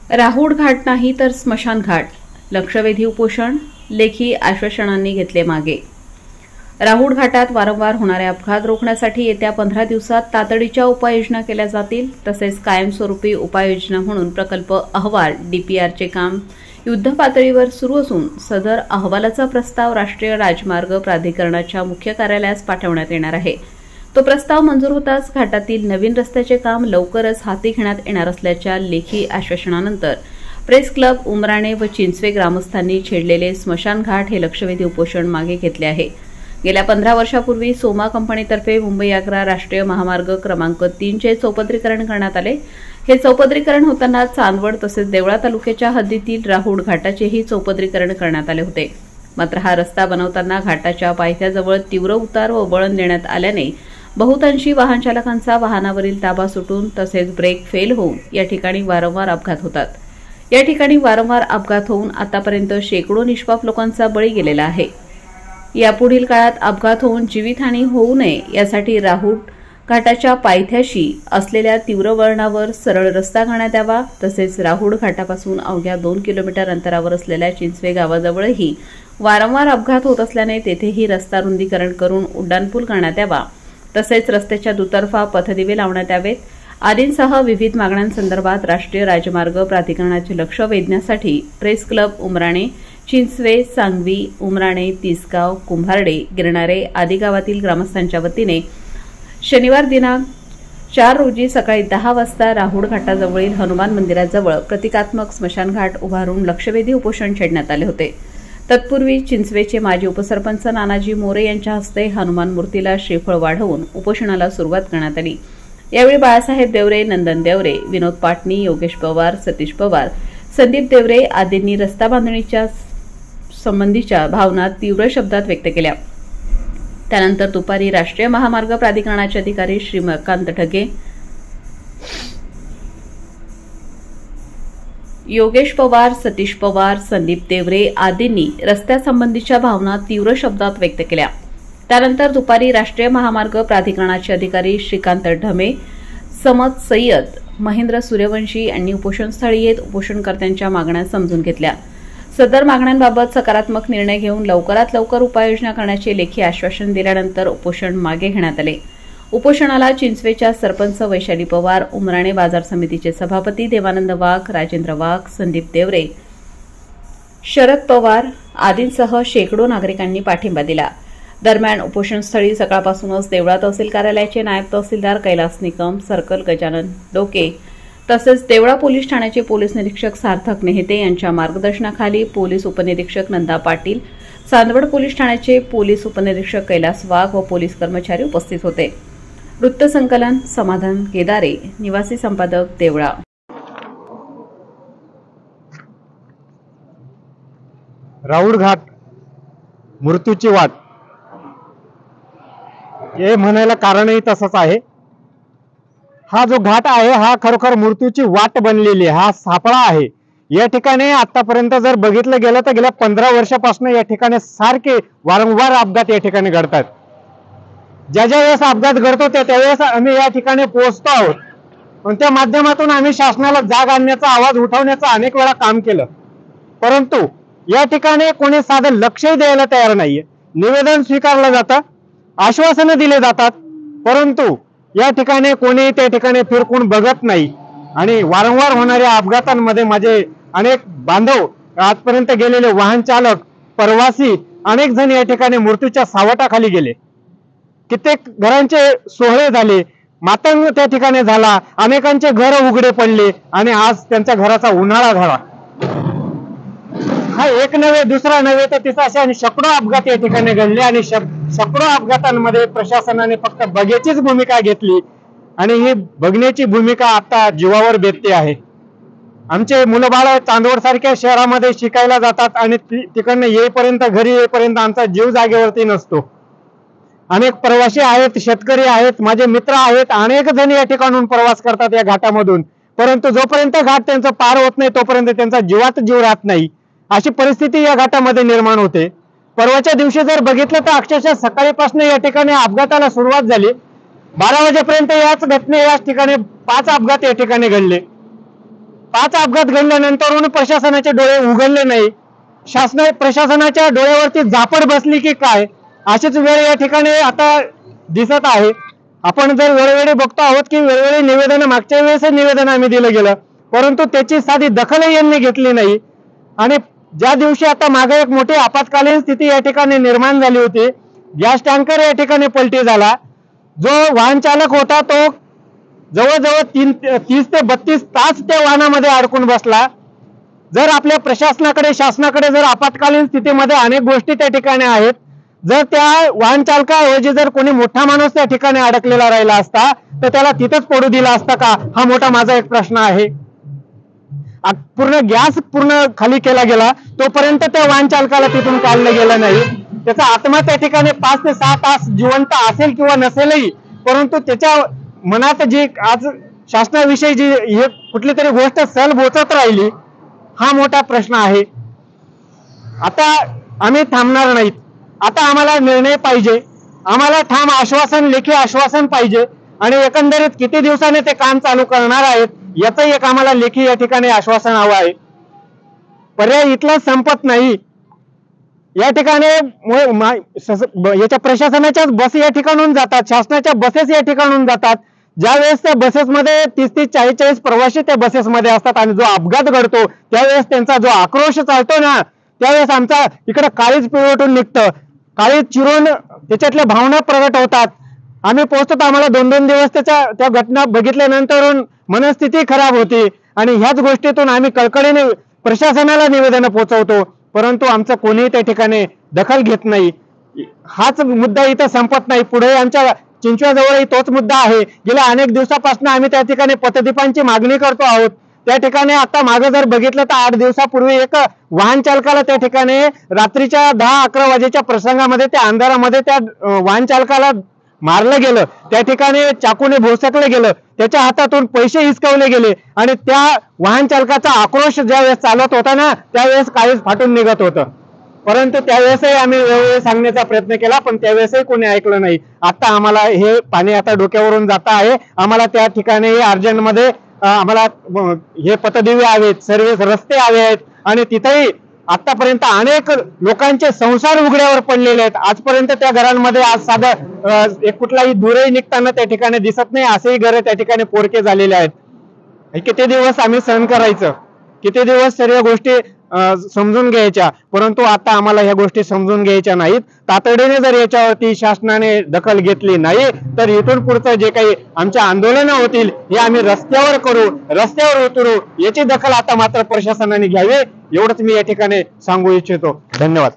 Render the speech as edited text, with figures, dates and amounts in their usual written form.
राहुड घाट नाही तर स्मशान घाट, लक्षवेधी उपोषण, लेखी आश्वासनांनी घेतले मागे। राहुड घाटात वारंवार होणारे अपघात रोखण्यासाठी येत्या 15 दिवसात तातडीच्या उपाययोजना केल्या जातील। तसेच कायमस्वरूपी उपाययोजना म्हणून प्रकल्प अहवाल डीपीआरचे काम युद्धपातळीवर सुरू असून सदर अहवालाचा प्रस्ताव राष्ट्रीय राजमार्ग प्राधिकरणाच्या मुख्य कार्यालयास पाठवण्यात येणार आहे। तो प्रस्ताव मंजूर होताच घाटातील नवीन रस्त्याचे काम लवकरच हाती घेण्यात येणार असल्याच्या लेखी आश्वासनानंतर प्रेस क्लब उमराणे व चिंचवे ग्रामस्थांनी छेडलेले स्मशान घाट हे लक्षवेधी उपोषण मागे घेतले आहे। गेल्या 15 वर्षापूर्वी सोमा कंपनीतर्फे मुंबई आग्रा राष्ट्रीय महामार्ग क्रमांक 3 चे चौपदरीकरण करण्यात आले। हे चौपदरीकरण होताना चांदवड तसेच देवळा तालुक्याच्या हद्दीतील राहुड घाटाचेही चौपदरीकरण करण्यात आले होते। मात्र हा रस्ता बनवताना घाटाच्या पायथ्याजवळ तीव्र उतार व वळण देण्यात आल्याने बहुतांशी वाहन चालकांचा वाहनावरील ताबा सुटून तसेच ब्रेक फेल होऊन या ठिकाणी वारंवार अपघात होतात। या ठिकाणी वारंवार अपघात होऊन आतापर्यंत शेकडो निष्पाप लोकांचा बळी गेलेला आहे। यापुढील काळात अपघात होऊन जीवितहानी होऊ नये यासाठी राहुड घाटाच्या पायथ्याशी असलेल्या तीव्र वळणावर सरळ रस्ता करण्यात यावा। तसेच राहुड घाटापासून अवघ्या 2 किलोमीटर अंतरावर असलेल्या चिंचवे गावाजवळही वारंवार अपघात होत असल्याने तेथेही रस्ता रुंदीकरण करून उड्डाणपूल करण्यात यावा। तसेच रस्त्याच्या दुतर्फा पथदिवे लावण्यात यावेत आदींसह विविध मागण्यांसंदर्भात राष्ट्रीय राजमार्ग प्राधिकरणाचे लक्ष वेधण्यासाठी प्रेस क्लब उमराणे, चिंचवे, सांगवी, उमराणे, तिसगाव, कुंभारडे, गिरणारे आदी गावातील ग्रामस्थांच्या वतीने शनिवार दिनांक 4 रोजी सकाळी 10 वाजता राहुड घाटाजवळील हनुमान मंदिराजवळ प्रतिकात्मक स्मशान घाट उभारून लक्षवेधी उपोषण छेडण्यात आले होते। तत्पूर्वी चिंचवेचे माजी उपसरपंच नानाजी मोरे यांच्या हस्ते हनुमान मूर्तीला श्रीफळ वाढवून उपोषणाला सुरुवात करण्यात आली। यावेळी बाळासाहेब देवरे, नंदन देवरे, विनोद पाटणी, योगेश पवार, सतीश पवार, संदीप देवरे आदींनी रस्ता बांधणीच्या संबंधीच्या भावना तीव्र शब्दात व्यक्त केल्या। त्यानंतर दुपारी राष्ट्रीय महामार्ग प्राधिकरणाचे अधिकारी श्रीकांत ढगे, योगेश पवार, सतीश पवार, संदीप देवरे आदींनी रस्त्यासंबंधीच्या भावना तीव्र शब्दात व्यक्त केल्या। त्यानंतर दुपारी राष्ट्रीय महामार्ग प्राधिकरणाचे अधिकारी श्रीकांत ढमे, समद सय्यद, महेंद्र सूर्यवंशी यांनी उपोषणस्थळी येत उपोषणकर्त्यांच्या मागण्या समजून घेतल्या। सदर मागण्यांबाबत सकारात्मक निर्णय घेऊन लवकरात लवकर उपाययोजना करण्याचे लेखी आश्वासन दिल्यानंतर उपोषण मागे घेण्यात आले। उपोषणाला चिंचवेच्या सरपंच वैशाली पवार, उमराणे बाजार समितीचे सभापती देवानंद वाघ, राजेंद्र वाघ, संदीप देवरे, शरद पवार आदींसह शेकडो नागरिकांनी पाठिंबा दिला। दरम्यान उपोषणस्थळी सकाळपासूनच देवळा तहसील कार्यालयाचे नायब तहसीलदार कैलास निकम, सर्कल गजानन डोके तसेच देवळा पोलीस ठाण्याचे पोलीस निरीक्षक सार्थक नेहते यांच्या मार्गदर्शनाखाली पोलीस उपनिरीक्षक नंदा पाटील, चांदवड पोलीस ठाण्याचे पोलीस उपनिरीक्षक कैलास वाघ व पोलीस कर्मचारी उपस्थित होते। वृत्तसंकलन समाधान केदारे, निवासी संपादक, देवळा। राहुड घाट मृत्यूची वाट हे म्हणायला कारणही तसंच आहे। हा जो घाट आहे हा खरोखर मृत्यूची वाट बनलेली आहे, हा सापळा आहे। या ठिकाणी आतापर्यंत जर बघितलं गेलं तर गेल्या 15 वर्षापासून या ठिकाणी सारखे वारंवार अपघात या ठिकाणी घडतात। ज्या ज्या वेळेस अपघात घडतो त्यावेळेस आम्ही या ठिकाणी पोहोचतो आहोत, पण त्या माध्यमातून आम्ही शासनाला जाग आणण्याचा, आवाज उठवण्याचा अनेक वेळा काम केलं, परंतु या ठिकाणी कोणी साधं लक्षही द्यायला तयार नाहीये। निवेदन स्वीकारलं जातं, आश्वासनं दिले जातात, परंतु या ठिकाणी कोणी त्या ठिकाणी फिरकून बघत नाही। आणि वारंवार होणाऱ्या अपघातांमध्ये माझे अनेक बांधव, आजपर्यंत गेलेले वाहन चालक, प्रवासी अनेक जण या ठिकाणी मृत्यूच्या सावटाखाली गेले। कित्येक घरांचे सोहळे झाले, मातंग त्या ठिकाणी झाला, अनेकांचे घर उघडे पडले आणि आज त्यांच्या घराचा उन्हाळा झाला। हा एक नव्हे, दुसरा नव्हे तर तिसरा असे शेकडो अपघात या ठिकाणी घडले आणि शेकडो अपघातांमध्ये प्रशासनाने फक्त बघ्याचीच भूमिका घेतली आणि ही बघण्याची भूमिका आता जीवावर बेतते आहे। आमचे मुलं बाळ चांदवड सारख्या शहरामध्ये शिकायला जातात आणि तिकडनं येईपर्यंत, घरी येईपर्यंत आमचा जीव जागेवरती नसतो। अनेक प्रवासी आहेत, शेतकरी आहेत, माझे मित्र आहेत, अनेक जण या ठिकाणून प्रवास करतात या घाटामधून, परंतु जोपर्यंत घाट त्यांचा पार होत नाही तोपर्यंत त्यांचा जीवात जीव राहत नाही, अशी परिस्थिती या घाटामध्ये निर्माण होते। परवाच्या दिवशी जर बघितलं तर अक्षरशः सकाळीपासून या ठिकाणी अपघाताला सुरुवात झाली, 12 वाजेपर्यंत याच घटने याच ठिकाणी 5 अपघात या ठिकाणी घडले। 5 अपघात घडल्यानंतरून प्रशासनाचे डोळे उघडले नाही, प्रशासनाच्या डोळ्यावरती झापड बसली की काय, अशीच वेळ या ठिकाणी आता दिसत आहे. आपण जर वेळोवेळी बघतो आहोत की वेळोवेळी निवेदन, मागच्या वेळेस निवेदन आम्ही दिलं गेलं, परंतु त्याची साधी दखलही यांनी घेतली नाही. आणि ज्या दिवशी आता मागे एक मोठी आपत्कालीन स्थिती या ठिकाणी निर्माण झाली होती, गॅस टँकर या ठिकाणी पलटी झाला, जो वाहन चालक होता तो जवळजवळ 30 ते 32 तास त्या वाहनामध्ये अडकून बसला. जर आपल्या प्रशासनाकडे, शासनाकडे जर आपत्कालीन स्थितीमध्ये अनेक गोष्टी त्या ठिकाणी आहेत, जर त्या वाहन चालकाऐवजी जर कोणी मोठा माणूस त्या ठिकाणी अडकलेला राहिला असता तर त्याला तिथंच पडू दिला असता का, हा मोठा माझा एक प्रश्न आहे. पूर्ण गॅस खाली केला गेला, तोपर्यंत त्या वाहन चालकाला तिथून काढलं गेलं नाही. त्याचा आत्मा त्या ठिकाणी 5 ते 6 तास जिवंत असेल किंवा नसेलही, परंतु त्याच्या मनात जी आज शासनाविषयी जी हे कुठली तरी गोष्ट सल बोचत राहिली, हा मोठा प्रश्न आहे. आता आम्ही थांबणार नाहीत. आता आम्हाला निर्णय पाहिजे, आम्हाला ठाम आश्वासन, लेखी आश्वासन पाहिजे. आणि एकंदरीत किती दिवसाने ते काम चालू करणार आहेत याचं एक आम्हाला लेखी या ठिकाणी आश्वासन हवं आहे. पर्याय इथला संपत नाही. या ठिकाणी याच्या प्रशासनाच्या बस या ठिकाणून जातात, शासनाच्या बसेस या ठिकाणून जातात. ज्यावेळेस त्या बसेसमध्ये 30 ते 40 प्रवासी त्या बसेसमध्ये असतात आणि जो अपघात घडतो त्यावेळेस त्यांचा जो आक्रोश चालतो ना, त्यावेळेस आमचा इकडे काळीज पिवळटून निघतं, काळीज चिरून त्याच्यातल्या भावना प्रगट होतात. आम्ही पोहोचतो, आम्हाला 2-2 दिवस त्या घटना बघितल्यानंतर मनस्थिती खराब होती आणि ह्याच गोष्टीतून आम्ही कळकळीने प्रशासनाला निवेदन पोहोचवतो, परंतु आमचं कोणीही त्या ठिकाणी दखल घेत नाही. हाच मुद्दा इथं संपत नाही, पुढे आमच्या चिंचव्याजवळही तोच मुद्दा आहे. गेल्या अनेक दिवसापासून आम्ही त्या ठिकाणी पतदीपांची मागणी करतो आहोत. त्या ठिकाणी आता मागे जर बघितलं तर 8 दिवसापूर्वी एक वाहन चालकाला त्या ठिकाणी रात्रीच्या 10-11 वाजेच्या प्रसंगामध्ये त्या अंधारामध्ये त्या वाहन चालकाला मारलं गेलं, त्या ठिकाणी चाकूने भोसकलं गेलं, त्याच्या हातातून पैसे हिसकवले गेले आणि त्या वाहन चालकाचा आक्रोश ज्यावेळेस चालत होता ना त्यावेळेस काळीज फाटून निघत होतं. परंतु त्यावेळेसही आम्ही वेळोवेळी सांगण्याचा प्रयत्न केला, पण त्यावेळेसही कोणी ऐकलं नाही. आता आम्हाला हे पाणी आता डोक्यावरून जात आहे, आम्हाला त्या ठिकाणी अर्जंटमध्ये आम्हाला हे पतदिवे हवेत, सर्व रस्ते हवे आहेत आणि तिथेही आतापर्यंत अनेक लोकांचे संसार उघड्यावर पडलेले आहेत. आजपर्यंत त्या घरांमध्ये आज साधं एक कुठलाही धुरही निघताना त्या ठिकाणी दिसत नाही, असेही घर त्या ठिकाणी पोरके झालेले आहेत. किती दिवस आम्ही सहन करायचं, किती दिवस सर्व गोष्टी समजून घ्यायच्या, परंतु आता आम्हाला ह्या गोष्टी समजून घ्यायच्या नाहीत. तातडीने जर याच्यावरती शासनाने दखल घेतली नाही तर इथून पुढचं जे काही आमच्या आंदोलनं होतील हे आम्ही रस्त्यावर करू, रस्त्यावर उतरू. याची दखल आता मात्र प्रशासनाने घ्यावी, एवढंच मी या ठिकाणी सांगू इच्छितो. धन्यवाद.